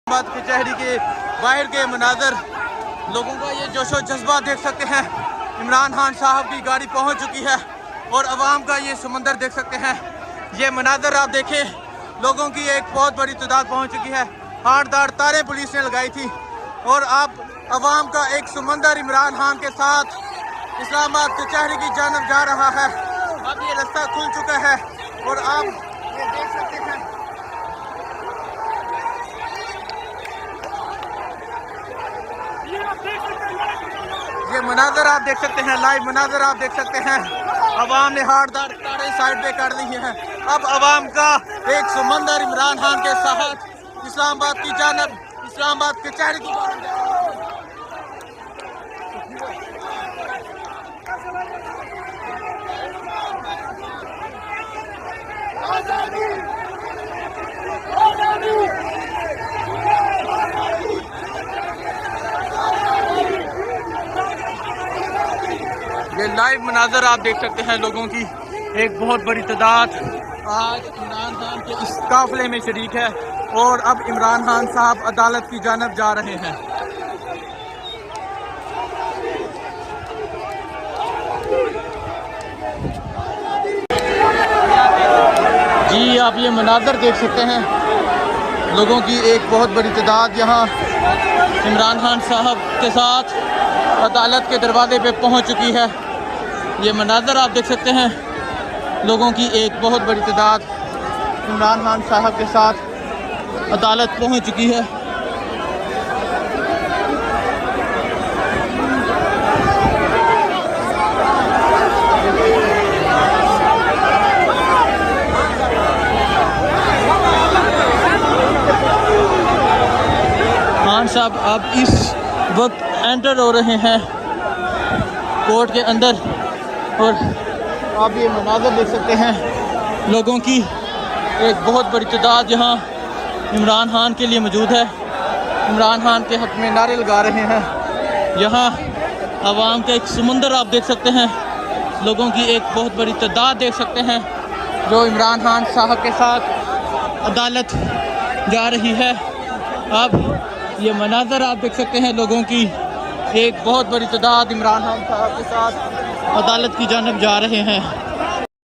बात कचहरी के बाहर के मनाजर, लोगों का ये जोशो जज्बा देख सकते हैं। इमरान खान साहब की गाड़ी पहुंच चुकी है और अवाम का ये समंदर देख सकते हैं। ये मनाजर आप देखें, लोगों की एक बहुत बड़ी तादाद पहुंच चुकी है। हारदार तारें पुलिस ने लगाई थी और अब अवाम का एक समंदर इमरान खान के साथ इस्लामाबाद कचहरी की जानब जा रहा है। अब ये रास्ता खुल चुका है और आप ये देख सकते हैं। ये मनाजर आप देख सकते हैं, लाइव मनाजर आप देख सकते हैं। अवाम ने हारदार तारे साइड पे कर दी हैं। अब अवाम का एक समंदर इमरान खान के साथ इस्लामाबाद की जानब, इस्लामाबाद कचहरी की जानब। ये लाइव मनाजर आप देख सकते हैं, लोगों की एक बहुत बड़ी तादाद आज इमरान खान के इस काफिले में शरीक है और अब इमरान खान साहब अदालत की जानब जा रहे हैं। जी आप ये मनाजर देख सकते हैं, लोगों की एक बहुत बड़ी तादाद यहाँ इमरान खान साहब के साथ अदालत के दरवाजे पे पहुँच चुकी है। ये मनाजर आप देख सकते हैं, लोगों की एक बहुत बड़ी तादाद इमरान खान साहब के साथ अदालत पहुंच चुकी है। खान साहब अब इस वक्त एंटर हो रहे हैं कोर्ट के अंदर और आप ये मनाज़र देख सकते हैं, लोगों की एक बहुत बड़ी तादाद यहाँ इमरान खान के लिए मौजूद है। इमरान खान के हक़ में नारे लगा रहे हैं। यहाँ आवाम का एक समुंदर आप देख सकते हैं, लोगों की एक बहुत बड़ी तादाद देख सकते हैं जो इमरान खान साहब के साथ अदालत जा रही है। अब ये मनाज़र आप देख सकते हैं, लोगों की एक बहुत बड़ी तादाद इमरान खान साहब के साथ अदालत की जानब जा रहे हैं।